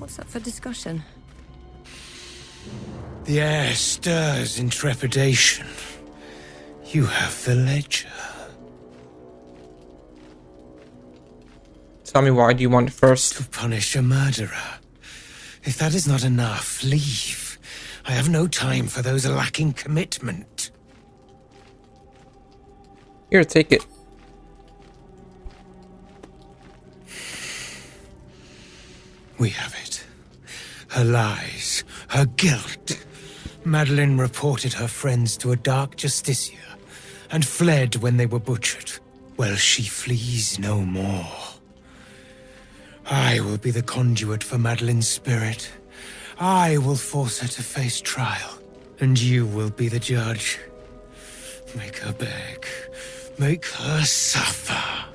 What's up for discussion? The air stirs in trepidation. You have the ledger. Tell me, why do you want it first? To punish a murderer. If that is not enough, leave. I have no time for those lacking commitment. Here, take it. We have it. Her lies, her guilt. Madeline reported her friends to a dark justiciar and fled when they were butchered. Well, she flees no more. I will be the conduit for Madeline's spirit. I will force her to face trial, and you will be the judge. Make her beg. Make her suffer.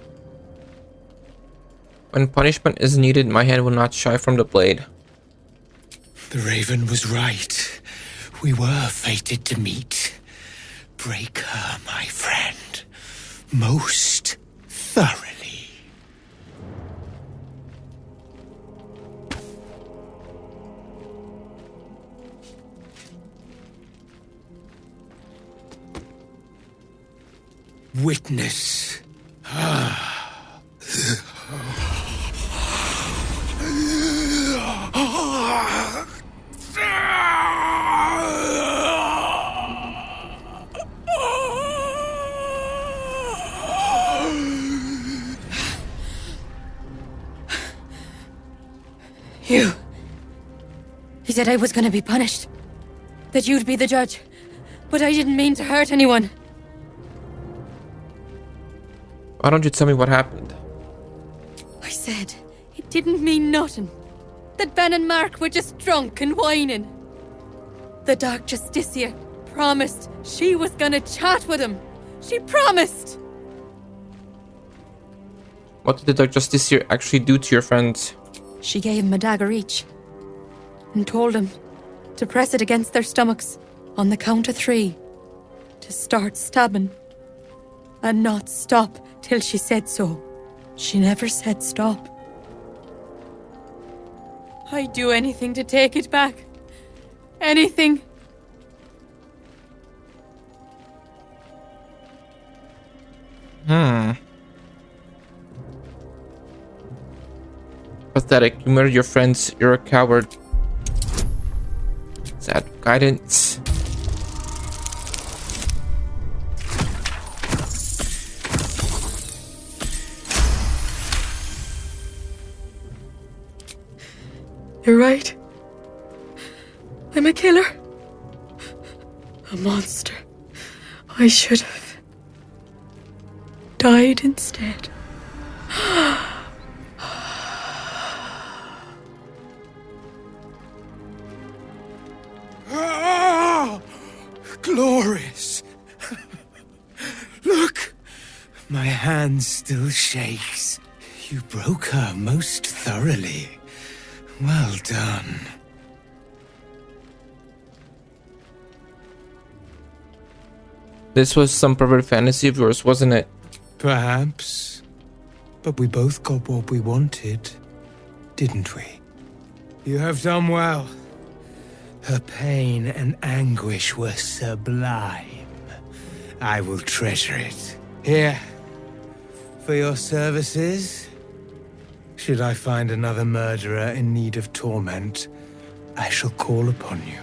When punishment is needed, my hand will not shy from the blade. The Raven was right. We were fated to meet. Break her, my friend. Most thoroughly. Witness. You. He said I was gonna be punished. That you'd be the judge. But I didn't mean to hurt anyone. Why don't you tell me what happened? I said it didn't mean nothing. That Ben and Mark were just drunk and whining. The Dark Justiciar promised she was gonna chat with him. She promised! What did the Justiciar actually do to your friends? She gave him a dagger each and told him to press it against their stomachs on the count of 3 to start stabbing and not stop till she said so. She never said stop. I'd do anything to take it back. Anything. Pathetic. You murdered your friends. You're a coward. Sad guidance. You're right. I'm a killer. A monster. I should have died instead. Ah, glorious. Look, my hand still shakes. You broke her most thoroughly. Well done. This was some perverted fantasy of yours, wasn't it? Perhaps. But we both got what we wanted, didn't we? You have done well. Her pain and anguish were sublime. I will treasure it. Here, for your services. Should I find another murderer in need of torment, I shall call upon you.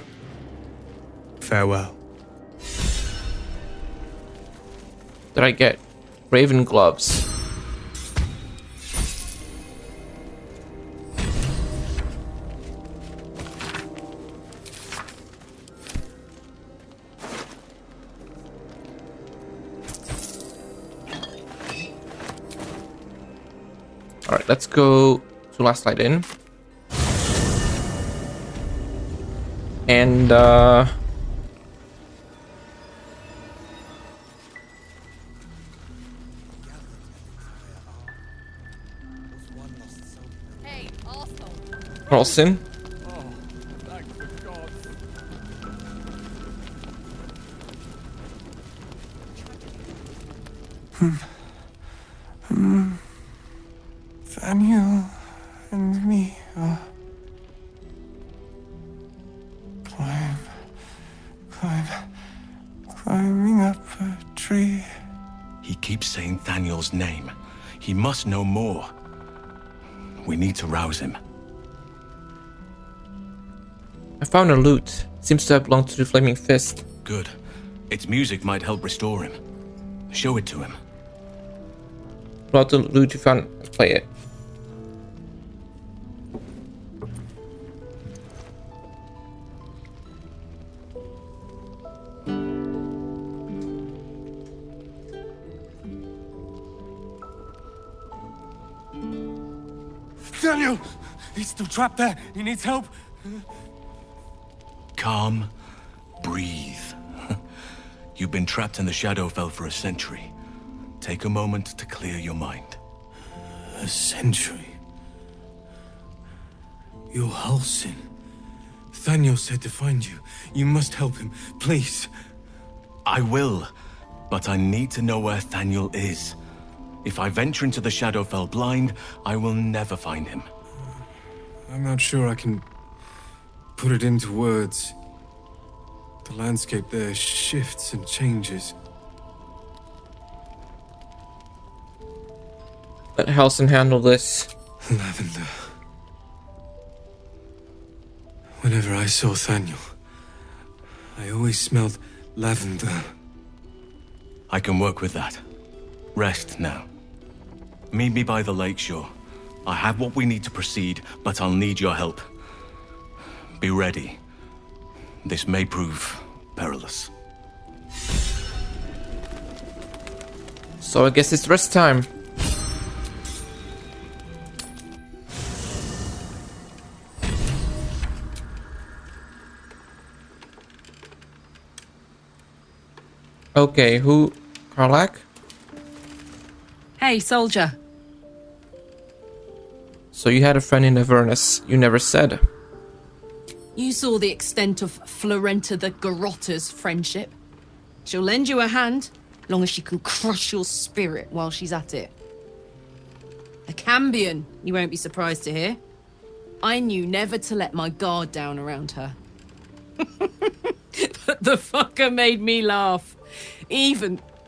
Farewell. Did I get raven gloves? Alright, let's go to Last Light Inn. And, Hey, also. Carlson. Oh, thank the gods. Daniel and me are Climbing up a tree. He keeps saying Thaniel's name. He must know more. We need to rouse him. I found a lute. Seems to have belonged to the Flaming Fist. Good. Its music might help restore him. Show it to him. Pull out the lute you found and play it. Daniel! He's still trapped there. He needs help. Calm. Breathe. You've been trapped in the Shadowfell for a century. Take a moment to clear your mind. A century? You're Halsin. Thaniel said to find you. You must help him, please. I will, but I need to know where Thaniel is. If I venture into the Shadowfell blind, I will never find him. I'm not sure I can put it into words. The landscape there shifts and changes. Let Halsin handle this. Lavender. Whenever I saw Thaniel, I always smelled lavender. I can work with that. Rest now. Meet me by the lakeshore. I have what we need to proceed, but I'll need your help. Be ready. This may prove perilous. So I guess it's rest time. Okay, who? Karlak? Hey, soldier. So you had a friend in Avernus. You never said. You saw the extent of Florenta the Garrotta's friendship. She'll lend you a hand, long as she can crush your spirit while she's at it. A Cambion, you won't be surprised to hear. I knew never to let my guard down around her. But the fucker made me laugh.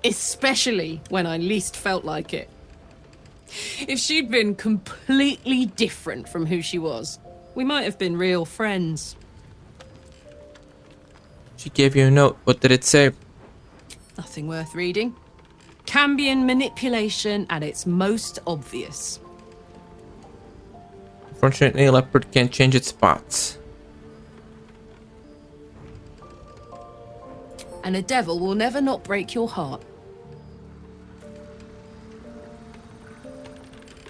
Especially when I least felt like it. If she'd been completely different from who she was, we might have been real friends. She gave you a note. What did it say? Nothing worth reading. Cambion manipulation at its most obvious. Unfortunately, a leopard can't change its spots. And a devil will never not break your heart.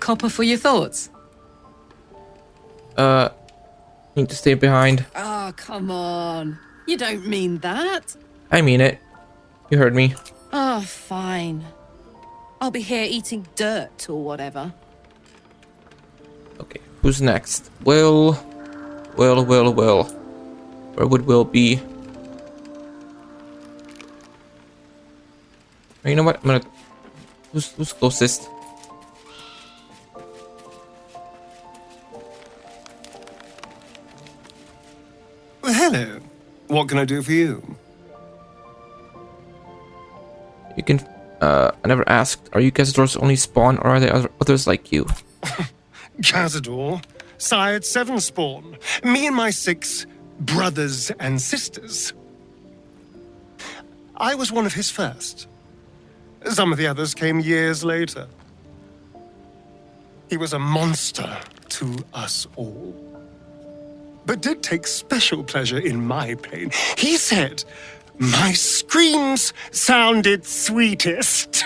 Copper for your thoughts? Need to stay behind. Oh, come on. You don't mean that. I mean it. You heard me. Oh, fine. I'll be here eating dirt or whatever. Okay, who's next? Wyll. Wyll. Where would Wyll be? You know what? I'm gonna... Who's closest? Well, hello. What can I do for you? You can... I never asked. Are you Cazador's only spawn, or are there others like you? Cazador, sired 7 spawn. Me and my 6 brothers and sisters. I was one of his first. Some of the others came years later. He was a monster to us all, but did take special pleasure in my pain. He said my screams sounded sweetest.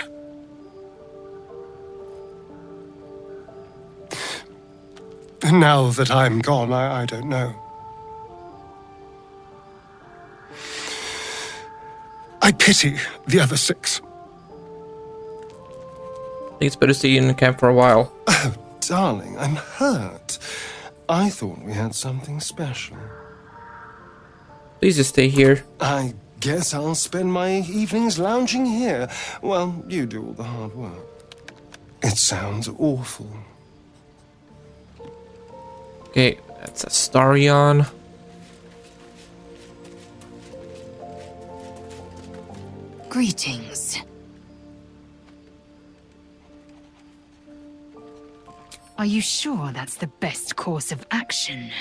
And now that I'm gone, I don't know. I pity the other 6. I think it's better to stay in the camp for a while. Oh, darling, I'm hurt. I thought we had something special. Please just stay here. I guess I'll spend my evenings lounging here while you do all the hard work. It sounds awful. Okay, that's Astarion. Greetings. Are you sure that's the best course of action?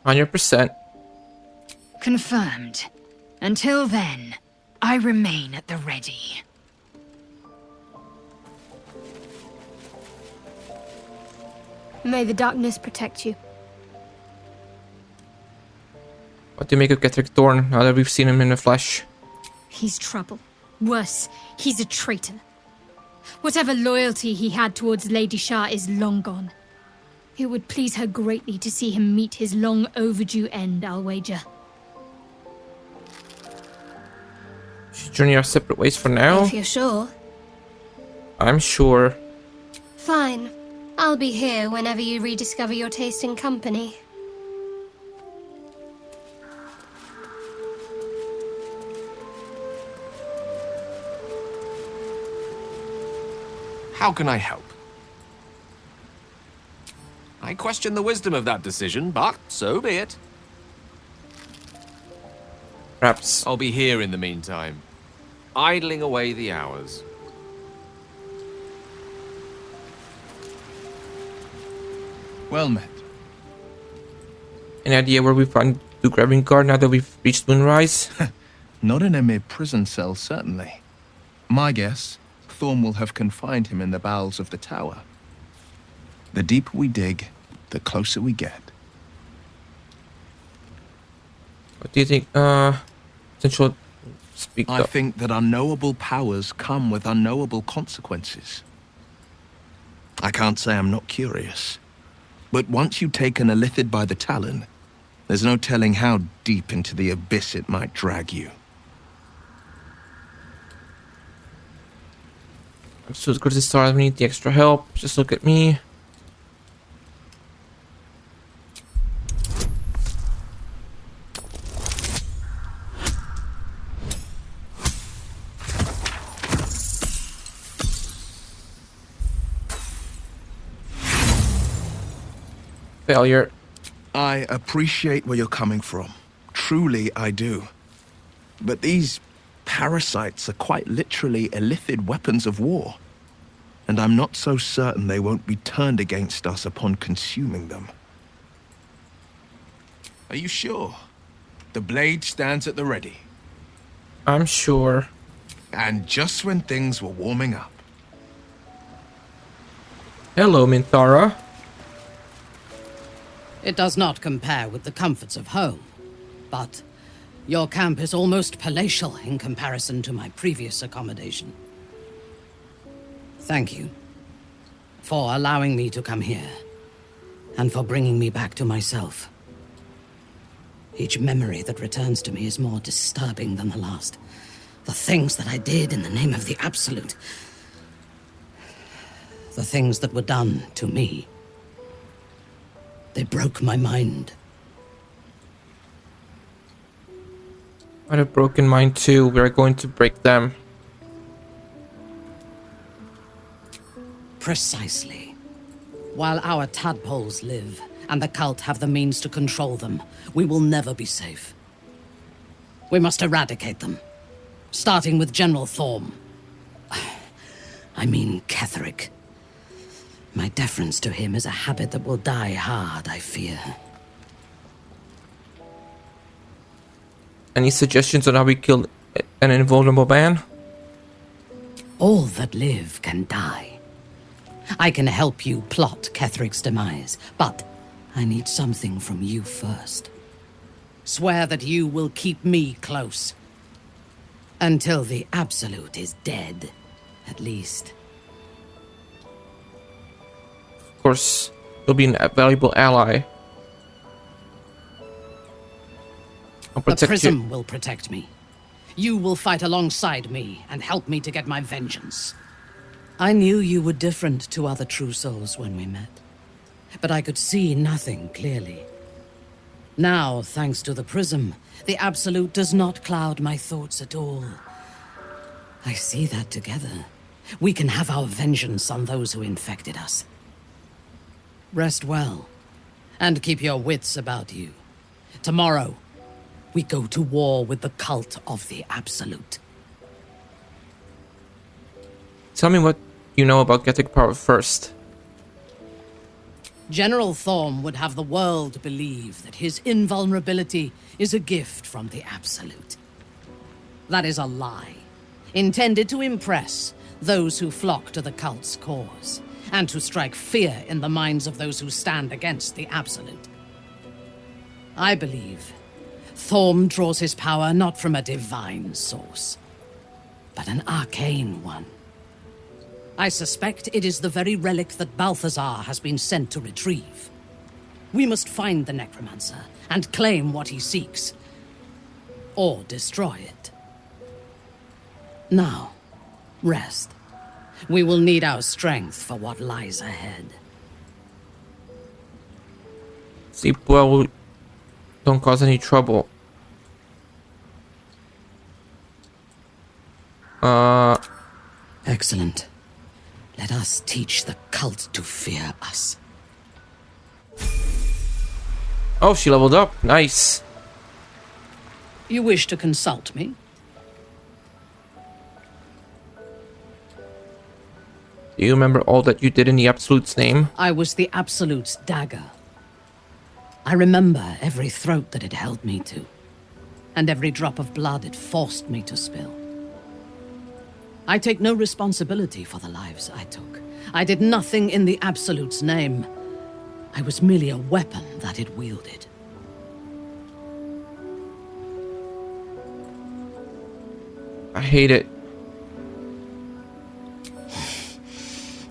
100%. Confirmed. Until then, I remain at the ready. May the darkness protect you. What do you make of Getrick Thorn now that we've seen him in the flesh? He's trouble. Worse, he's a traitor. Whatever loyalty he had towards Lady Shah is long gone. It would please her greatly to see him meet his long overdue end, I'll wager. Should journey our separate ways for now? If you're sure. I'm sure. Fine. I'll be here whenever you rediscover your taste in company. How can I help? I question the wisdom of that decision, but so be it. Perhaps. I'll be here in the meantime, idling away the hours. Well met. Any idea where we find the grabbing guard now that we've reached Moonrise? Not in a mere prison cell, certainly. My guess, Thorn will have confined him in the bowels of the tower. The deeper we dig, the closer we get. What do you think? Potential. Speak I up. think that unknowable powers come with unknowable consequences. I can't say I'm not curious. But once you've taken a Lithid by the talon, there's no telling how deep into the abyss it might drag you. I'm so good as a star. We need the extra help. Just look at me. Failure. I appreciate where you're coming from. Truly, I do. But these parasites are quite literally illithid weapons of war. And I'm not so certain they won't be turned against us upon consuming them. Are you sure? The blade stands at the ready. I'm sure. And just when things were warming up. Hello, Minthara. It does not compare with the comforts of home, but your camp is almost palatial in comparison to my previous accommodation. Thank you for allowing me to come here, and for bringing me back to myself. Each memory that returns to me is more disturbing than the last. The things that I did in the name of the Absolute. The things that were done to me. They broke my mind. I have broken mine too. We are going to break them. Precisely. While our tadpoles live, and the cult have the means to control them, we will never be safe. We must eradicate them. Starting with General Thorm. I mean Ketherick. My deference to him is a habit that will die hard, I fear. Any suggestions on how we kill an invulnerable man? All that live can die. I can help you plot Ketherick's demise, but I need something from you first. Swear that you will keep me close. Until the Absolute is dead, at least. Of course, you'll be a valuable ally. I'll The protect Prism you. will protect me. You will fight alongside me and help me to get my vengeance. I knew you were different to other true souls when we met, but I could see nothing clearly. Now, thanks to the Prism, the Absolute does not cloud my thoughts at all. I see that together, we can have our vengeance on those who infected us. Rest well, and keep your wits about you. Tomorrow, we go to war with the cult of the Absolute. tell me what you know about Gethic power first. General Thorm would have the world believe that his invulnerability is a gift from the Absolute. That is a lie, intended to impress those who flock to the cult's cause, and to strike fear in the minds of those who stand against the Absolute. I believe Thorm draws his power not from a divine source, but an arcane one. I suspect it is the very relic that Balthazar has been sent to retrieve. We must find the necromancer and claim what he seeks, or destroy it. Now, rest. We will need our strength for what lies ahead. Sleep well, don't cause any trouble. Excellent. Let us teach the cult to fear us. Oh, she leveled up. Nice. You wish to consult me? Do you remember all that you did in the Absolute's name? I was the Absolute's dagger. I remember every throat that it held me to, and every drop of blood it forced me to spill. I take no responsibility for the lives I took. I did nothing in the Absolute's name. I was merely a weapon that it wielded. I hate it.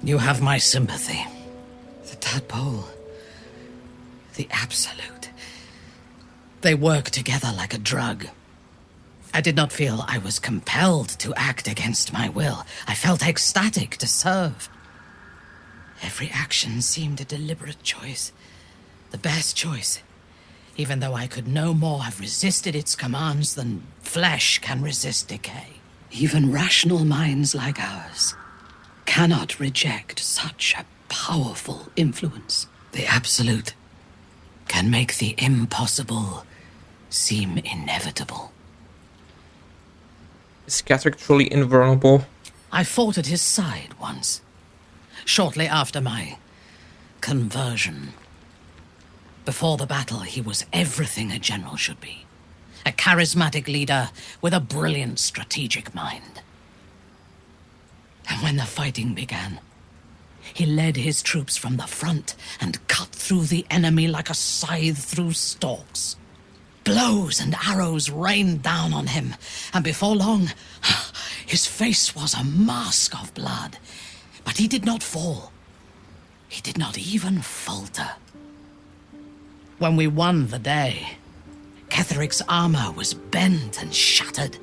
You have my sympathy. The tadpole. The Absolute. They work together like a drug. I did not feel I was compelled to act against my will. I felt ecstatic to serve. Every action seemed a deliberate choice. The best choice. Even though I could no more have resisted its commands than flesh can resist decay. Even rational minds like ours cannot reject such a powerful influence. The Absolute can make the impossible seem inevitable. Is Ketheric truly invulnerable? I fought at his side once, shortly after my conversion. Before the battle, he was everything a general should be. A charismatic leader with a brilliant strategic mind. And when the fighting began, he led his troops from the front and cut through the enemy like a scythe through stalks. Blows and arrows rained down on him, and before long, his face was a mask of blood. But he did not fall. He did not even falter. When we won the day, Ketheric's armor was bent and shattered,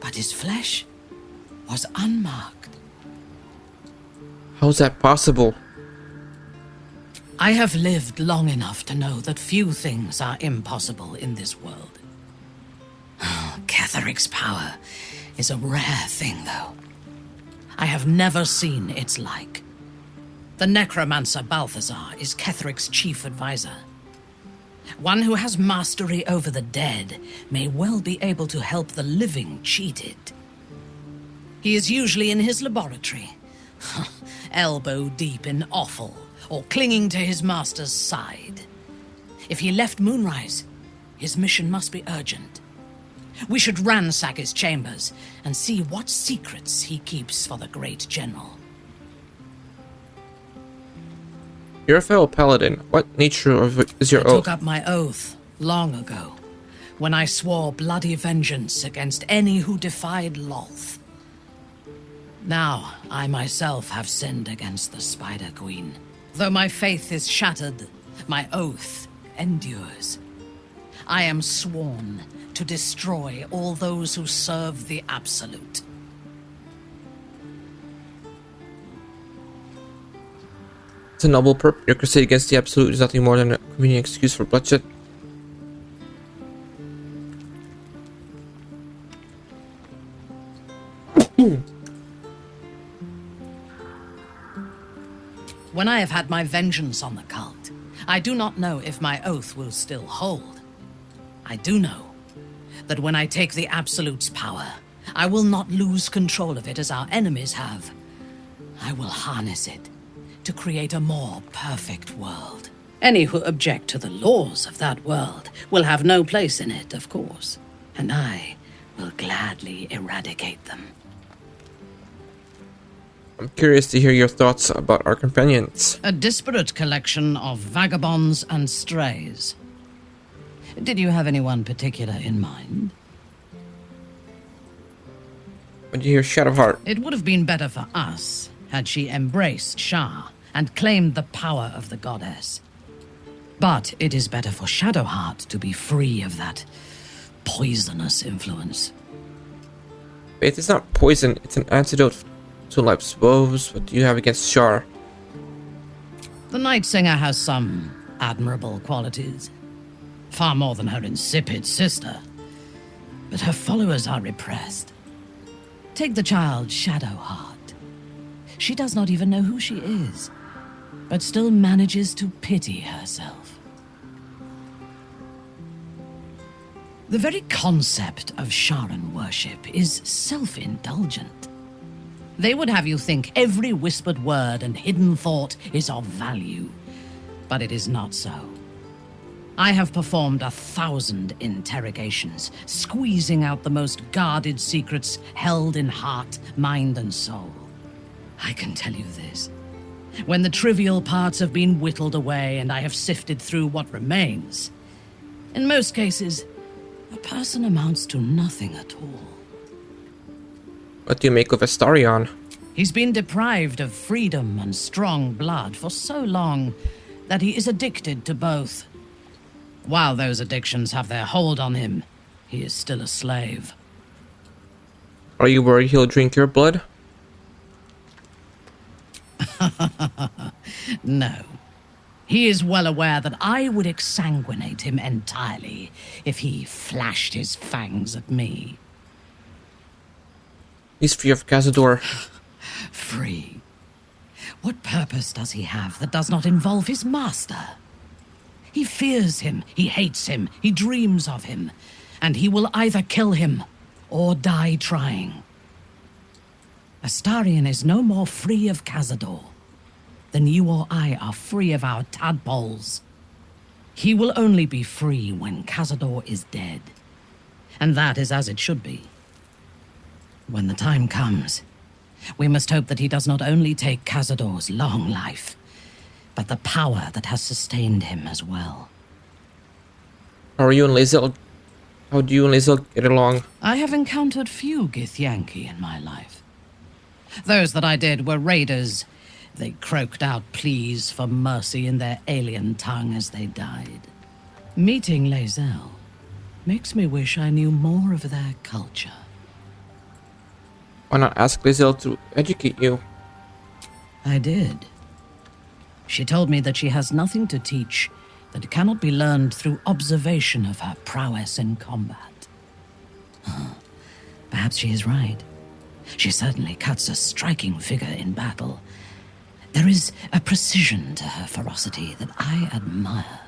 but his flesh was unmarked. How's that possible? I have lived long enough to know that few things are impossible in this world. Ketheric's power is a rare thing, though. I have never seen its like. The necromancer Balthazar is Ketheric's chief advisor. One who has mastery over the dead may well be able to help the living cheated. He is usually in his laboratory, elbow deep in offal, or clinging to his master's side. If he left Moonrise, his mission must be urgent. We should ransack his chambers and see what secrets he keeps for the great general. You're a fellow paladin. What nature is your I oath? took up my oath long ago, when I swore bloody vengeance against any who defied Lolth. Now, I myself have sinned against the Spider Queen. Though my faith is shattered, my oath endures. I am sworn to destroy all those who serve the Absolute. It's a noble purpose. Your crusade against the Absolute is nothing more than a convenient excuse for bloodshed. When I have had my vengeance on the cult, I do not know if my oath will still hold. I do know that when I take the Absolute's power, I will not lose control of it as our enemies have. I will harness it to create a more perfect world. Any who object to the laws of that world will have no place in it, of course, and I will gladly eradicate them. I'm curious to hear your thoughts about our companions. A disparate collection of vagabonds and strays. Did you have anyone particular in mind? When you hear Shadowheart, It would have been better for us had she embraced Shah and claimed the power of the goddess. But it is better for Shadowheart to be free of that poisonous influence. faith is not poison, it's an antidote to life's woes. What do you have against Shar? The Night Singer has some admirable qualities. Far more than her insipid sister. But her followers are repressed. Take the child Shadowheart. She does not even know who she is, but still manages to pity herself. The very concept of Sharan worship is self-indulgent. They would have you think every whispered word and hidden thought is of value, but it is not so. I have performed 1,000 interrogations, squeezing out the most guarded secrets held in heart, mind, and soul. I can tell you this. When the trivial parts have been whittled away and I have sifted through what remains, in most cases, a person amounts to nothing at all. What do you make of Astarion? He's been deprived of freedom and strong blood for so long that he is addicted to both. While those addictions have their hold on him, he is still a slave. Are you worried he'll drink your blood? No. He is well aware that I would exsanguinate him entirely if he flashed his fangs at me. He's free of Cazador. Free? What purpose does he have that does not involve his master? He fears him, he hates him, he dreams of him, and he will either kill him or die trying. Astarion is no more free of Cazador than you or I are free of our tadpoles. He will only be free when Cazador is dead, and that is as it should be. When the time comes, we must hope that he does not only take Cazador's long life, but the power that has sustained him as well. How do you and Lae'zel get along? I have encountered few Githyanki in my life. Those that I did were raiders. They croaked out pleas for mercy in their alien tongue as they died. Meeting Lae'zel makes me wish I knew more of their culture. Why not ask Lae'zel to educate you? I did. She told me that she has nothing to teach that cannot be learned through observation of her prowess in combat. Perhaps she is right. She certainly cuts a striking figure in battle. There is a precision to her ferocity that I admire.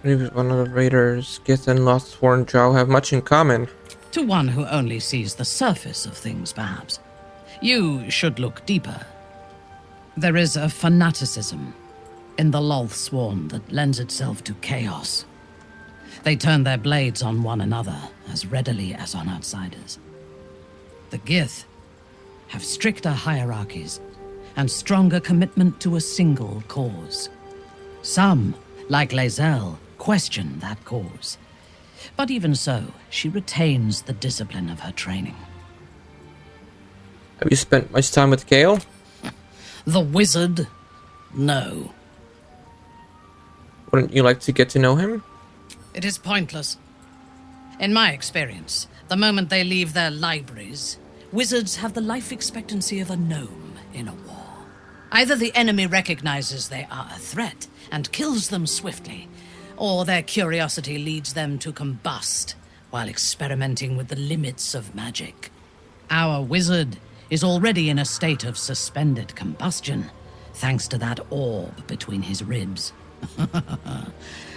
One of the raiders, Gith and Lostsworn Drow have much in common. To one who only sees the surface of things, perhaps. You should look deeper. There is a fanaticism in the Lostsworn that lends itself to chaos. They turn their blades on one another as readily as on outsiders. The Gith have stricter hierarchies and stronger commitment to a single cause. Some, like Lae'zel, question that cause. But even so, she retains the discipline of her training. Have you spent much time with Gale? The wizard? No. Wouldn't you like to get to know him? It is pointless. In my experience, the moment they leave their libraries, wizards have the life expectancy of a gnome in a war. Either the enemy recognizes they are a threat and kills them swiftly, or their curiosity leads them to combust while experimenting with the limits of magic. Our wizard is already in a state of suspended combustion, thanks to that orb between his ribs.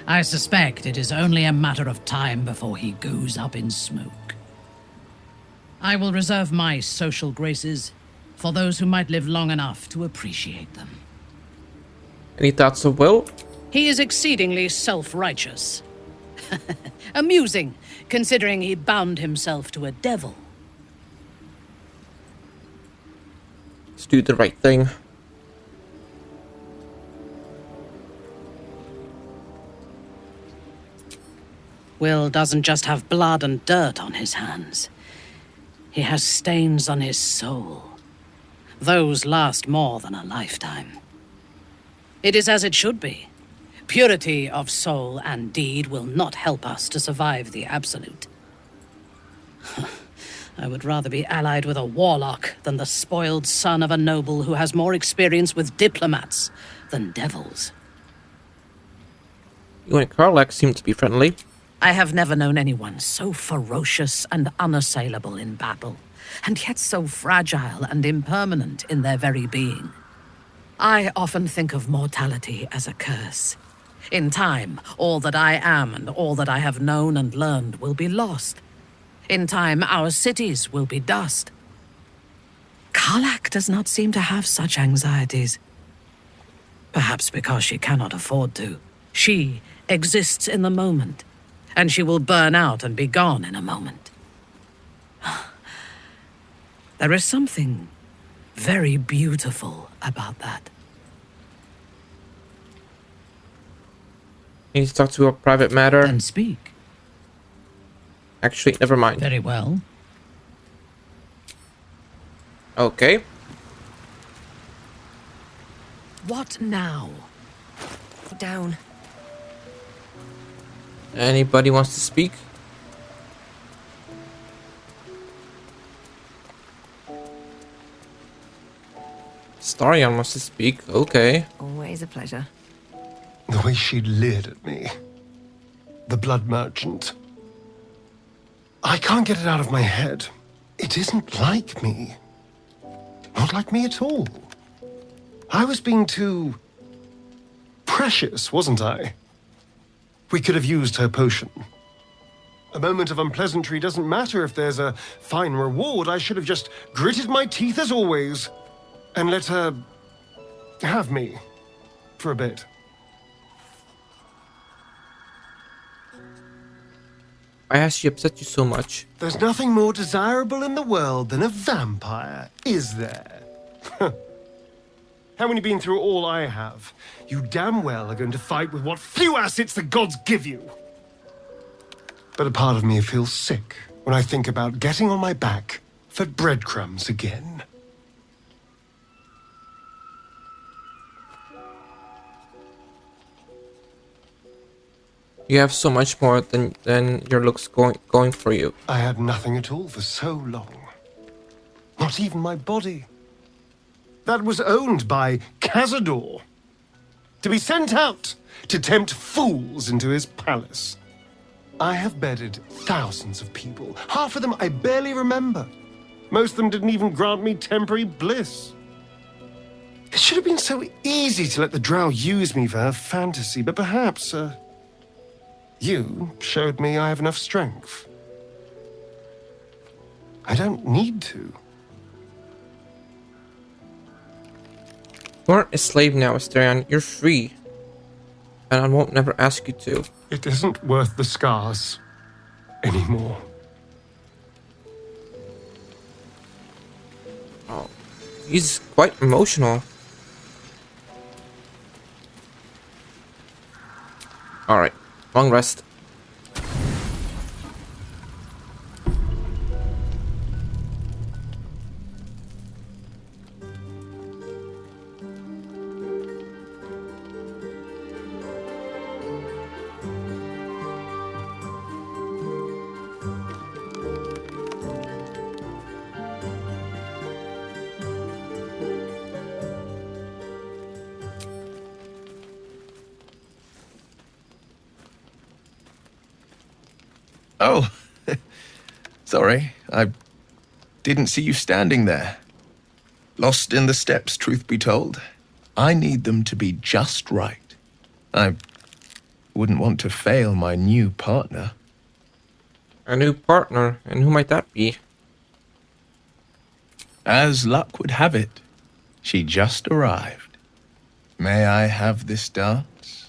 I suspect it is only a matter of time before he goes up in smoke. I will reserve my social graces for those who might live long enough to appreciate them. Any thoughts of Wyll? He is exceedingly self-righteous. Amusing, considering he bound himself to a devil. Let's do the right thing. Wyll doesn't just have blood and dirt on his hands. He has stains on his soul. Those last more than a lifetime. It is as it should be. Purity of soul and deed will not help us to survive the Absolute. I would rather be allied with a warlock than the spoiled son of a noble who has more experience with diplomats than devils. You and Karlach seem to be friendly. I have never known anyone so ferocious and unassailable in battle, and yet so fragile and impermanent in their very being. I often think of mortality as a curse. In time, all that I am and all that I have known and learned will be lost. In time, our cities will be dust. Karlach does not seem to have such anxieties. Perhaps because she cannot afford to. She exists in the moment, and she will burn out and be gone in a moment. There is something very beautiful about that. Need to talk to a private matter. Then speak. Actually, never mind. Very well. Okay. What now? Down. Anybody wants to speak? Starion wants to speak. Okay. Always a pleasure. The way she leered at me. The blood merchant. I can't get it out of my head. It isn't like me. Not like me at all. I was being too precious, wasn't I? We could have used her potion. A moment of unpleasantry doesn't matter if there's a fine reward. I should have just gritted my teeth as always and let her have me for a bit. Why has she upset you so much? There's nothing more desirable in the world than a vampire, is there? Having been through all I have, you damn well are going to fight with what few assets the gods give you. But a part of me feels sick when I think about getting on my back for breadcrumbs again. You have so much more than your looks going for you. I had nothing at all for so long. Not even my body. That was owned by Cazador. To be sent out to tempt fools into his palace. I have bedded thousands of people. Half of them I barely remember. Most of them didn't even grant me temporary bliss. It should have been so easy to let the drow use me for her fantasy, but perhaps, you showed me I have enough strength. I don't need to. You aren't a slave now, Astarion. You're free. And I won't never ask you to. It isn't worth the scars anymore. Oh, he's quite emotional. Alright, long rest. Oh, sorry. I didn't see you standing there. Lost in the steps, truth be told. I need them to be just right. I Wouldn't want to fail my new partner. A new partner? And who might that be? As luck would have it, she just arrived. May I have this dance?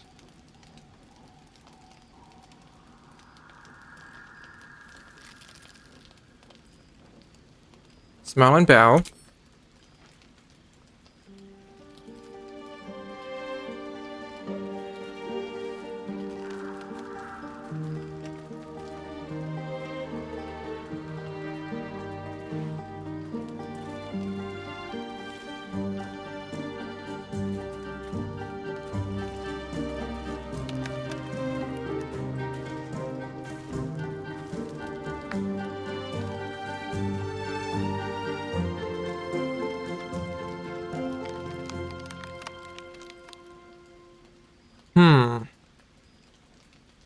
Smile and bow.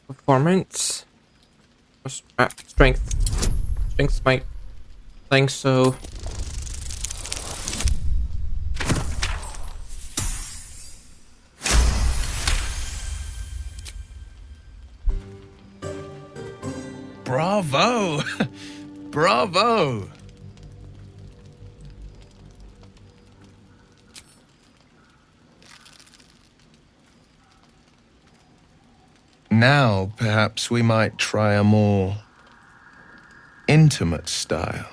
Performance? Strength. Strength's my thing, so... Bravo! Bravo! Now, perhaps we might try a more intimate style.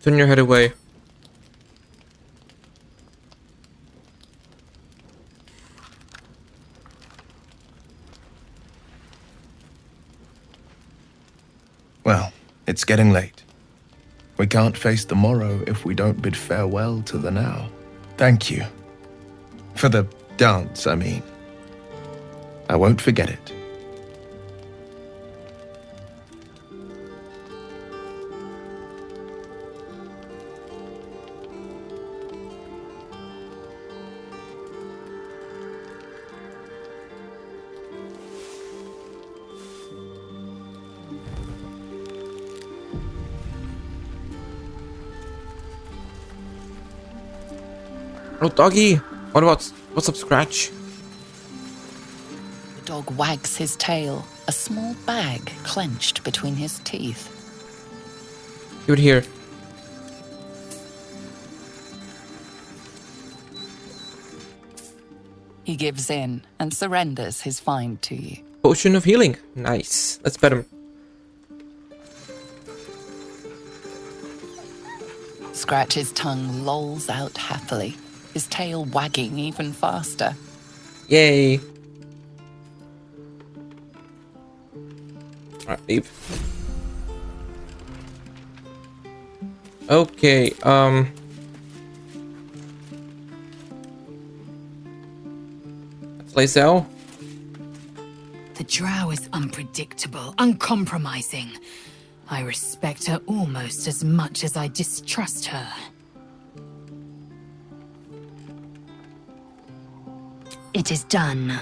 Turn your head away. Well, it's getting late. We can't face the morrow if we don't bid farewell to the now. Thank you. For the dance, I mean. I won't forget it. Oh, doggy! What's up, Scratch? The dog wags his tail, a small bag clenched between his teeth. You would hear. He gives in and surrenders his find to you. Potion of healing. Nice. Let's pet him. Scratch's tongue lolls out happily, his tail wagging even faster. Yay. Alright, leave. Okay, let's lay sail. The drow is unpredictable, uncompromising. I respect her almost as much as I distrust her. It is done.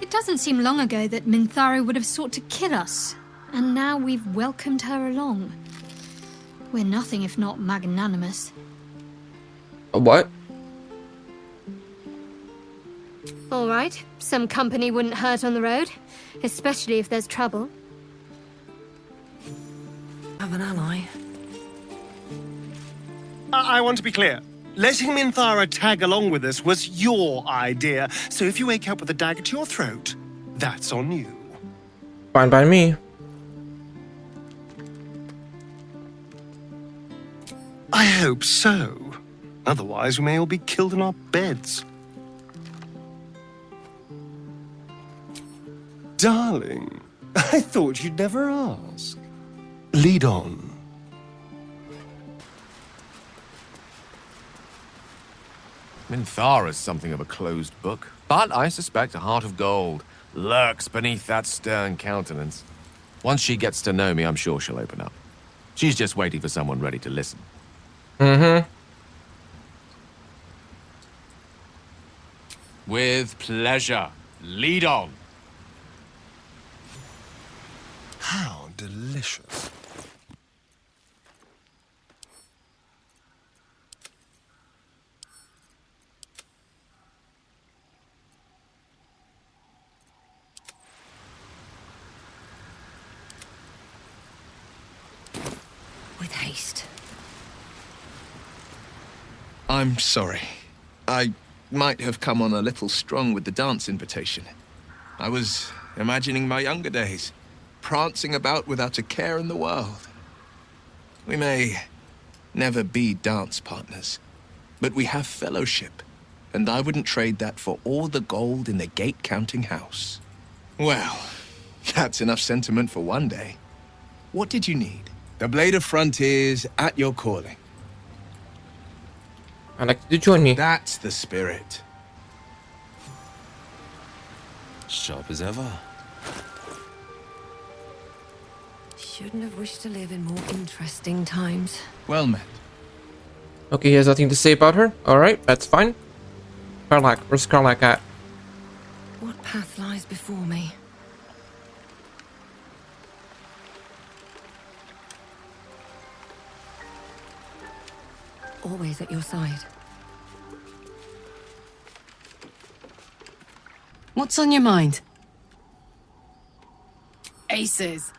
It doesn't seem long ago that Minthara would have sought to kill us, and now we've welcomed her along. We're nothing if not magnanimous. A what? All right, some company wouldn't hurt on the road, especially if there's trouble. Have an ally. I want to be clear. Letting Minthara tag along with us was your idea, so if you wake up with a dagger to your throat, that's on you. Fine by me. I hope so. Otherwise, we may all be killed in our beds. Darling, I thought you'd never ask. Lead on. Minthara is something of a closed book, but I suspect a heart of gold lurks beneath that stern countenance. Once she gets to know me, I'm sure she'll open up. She's just waiting for someone ready to listen. Mm-hmm. With pleasure. Lead on. How delicious. With haste. I'm sorry. I might have come on a little strong with the dance invitation. I was imagining my younger days, prancing about without a care in the world. We may never be dance partners, but we have fellowship, and I wouldn't trade that for all the gold in the gate-counting house. Well, that's enough sentiment for one day. What did you need? The Blade of Frontiers at your calling. I'd like you to join me. That's the spirit. Sharp as ever. Shouldn't have wished to live in more interesting times. Well met. Okay, he has nothing to say about her. Alright, that's fine. Karlak, where's Karlak at? What path lies before me? Always at your side. What's on your mind? Aces.